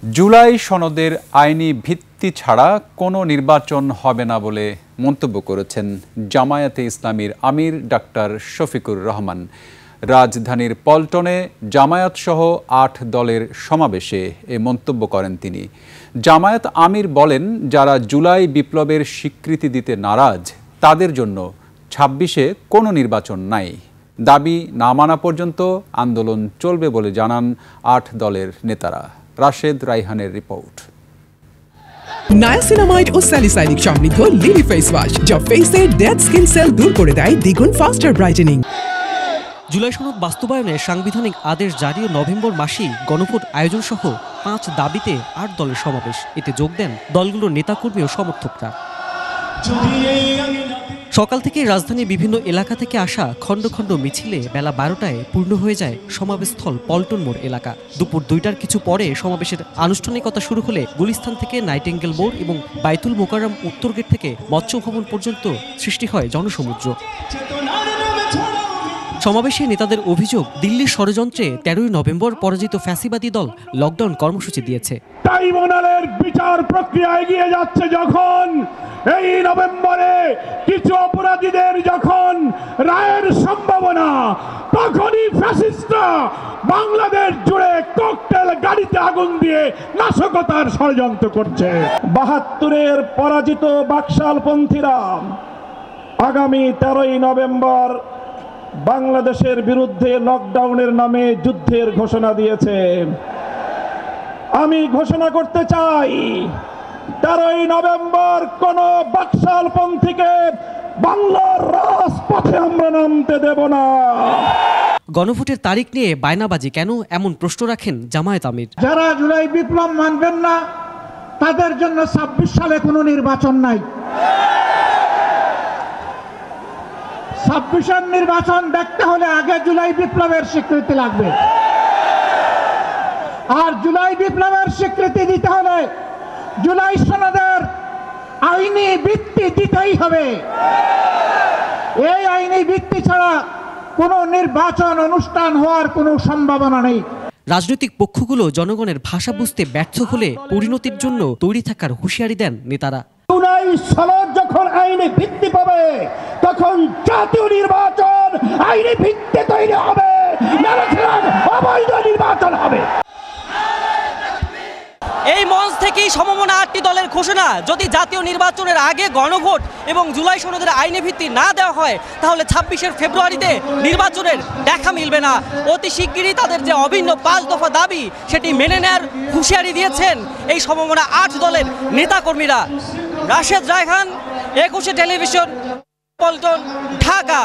জুলাই সনদের আইনি ভিত্তি ছাড়া কোনো নির্বাচন হবে না বলে মন্তব্য করেছেন জামায়াতে ইসলামীর আমির ডাক্তার শফিকুর রহমান। রাজধানীর পল্টনে জামায়াতসহ ৮ দলের সমাবেশে এ মন্তব্য করেন তিনি। জামায়াত আমির বলেন, যারা জুলাই বিপ্লবের স্বীকৃতি দিতে নারাজ তাদের জন্য ২৬-এ কোনো নির্বাচন নাই। দাবি না মানা পর্যন্ত আন্দোলন চলবে বলে জানান ৮ দলের নেতারা। রাশেদ রাইহানের রিপোর্ট। নায়াসিনামাইড ও স্যালিসাইলিক সমৃদ্ধ লিলি ফেস ওয়াশ, যা ফেসের ডেড স্কিন সেল দূর করে দেয় দ্বিগুণ ফাস্টার ব্রাইটেনিং। জুলাই সনদ বাস্তবায়নে সাংবিধানিক আদেশ জারি ও নভেম্বর মাসেই গণভোট আয়োজন সহ ৫ দাবিতে ৮ দলের সমাবেশ। এতে যোগ দেন দলগুলোর নেতাকর্মী ও সমর্থকরা। সকাল থেকে রাজধানীর বিভিন্ন এলাকা থেকে আসা খণ্ড খণ্ড মিছিলে বেলা ১২টায় পূর্ণ হয়ে যায় সমাবেশস্থল পল্টন মোড় এলাকা। দুপুর ২টার কিছু পরে সমাবেশের আনুষ্ঠানিকতা শুরু হলে গুলিস্তান থেকে নাইটিঙ্গেল মোড় এবং বাইতুল মোকাররম উত্তর গেট থেকে মৎস্য ভবন পর্যন্ত সৃষ্টি হয় জনসমুদ্র। সমাবেশে নেতাদের অভিযোগ, দিল্লির ষড়যন্ত্রে ১৩ই নভেম্বর পরাজিত ফ্যাসিবাদী দল লকডাউন কর্মসূচি দিয়েছে। ট্রাইব্যুনালের বিচার প্রক্রিয়া এগিয়ে যাচ্ছে যখন, এই নভেম্বরে কিছু অপরাধীদের যখন রায়ের সম্ভাবনা, তখনই ফ্যাসিস্টরা বাংলাদেশ জুড়ে ককটেল গাড়িতে আগুন দিয়ে নাশকতার ষড়যন্ত্র করছে। ৭২-এর পরাজিত বাকশালপন্থীরা আগামী ১৩ই নভেম্বর বাংলাদেশের বিরুদ্ধে লকডাউনের নামে যুদ্ধের ঘোষণা দিয়েছে। আমি ঘোষণা করতে চাই, ১৩ই নভেম্বর কোন বাকশালপন্থীকে বাংলার রাজপথে আমরা নামতে দেব না। গণভোটের তারিখ নিয়ে বায়নাবাজি কেন, এমন প্রশ্ন রাখেন জামায়াত আমির। যারা জুলাই বিপ্লব মানবেন না তাদের জন্য ২৬ সালে কোনো নির্বাচন নাই। ২৬-এর নির্বাচন দেখতে হলে আগে জুলাই বিপ্লবের স্বীকৃতি লাগবে, আর জুলাই বিপ্লবের স্বীকৃতি দিতে হলে জুলাই সনদের আইনি ভিত্তি দিতেই হবে। এই আইনি ভিত্তি ছাড়া কোনো নির্বাচন অনুষ্ঠান হওয়ার কোনো সম্ভাবনা নেই। রাজনৈতিক পক্ষগুলো জনগণের ভাষা বুঝতে ব্যর্থ হলে পরিণতির জন্য তৈরি থাকার হুঁশিয়ারি দেন নেতারা। জুলাই সনদ যখন আইনি ভিত্তি পাবে, তখন জাতীয় নির্বাচন আইনি ভিত্তি তৈরি হবে, অবৈধ নির্বাচন হবে। এই মঞ্চ থেকেই সমমনা ৮টি দলের ঘোষণা, যদি জাতীয় নির্বাচনের আগে গণভোট এবং জুলাই সনদের আইনি ভিত্তি না দেওয়া হয়, তাহলে ২৬ ফেব্রুয়ারিতে নির্বাচনের দেখা মিলবে না। অতি শিগগিরই তাদের যে অভিন্ন ৫ দফা দাবি, সেটি মেনে নেয়ার হুঁশিয়ারি দিয়েছেন এই সমমনা ৮ দলের নেতাকর্মীরা। রাশেদ রায়হান, ২১ টেলিভিশন, পল্টন, ঢাকা।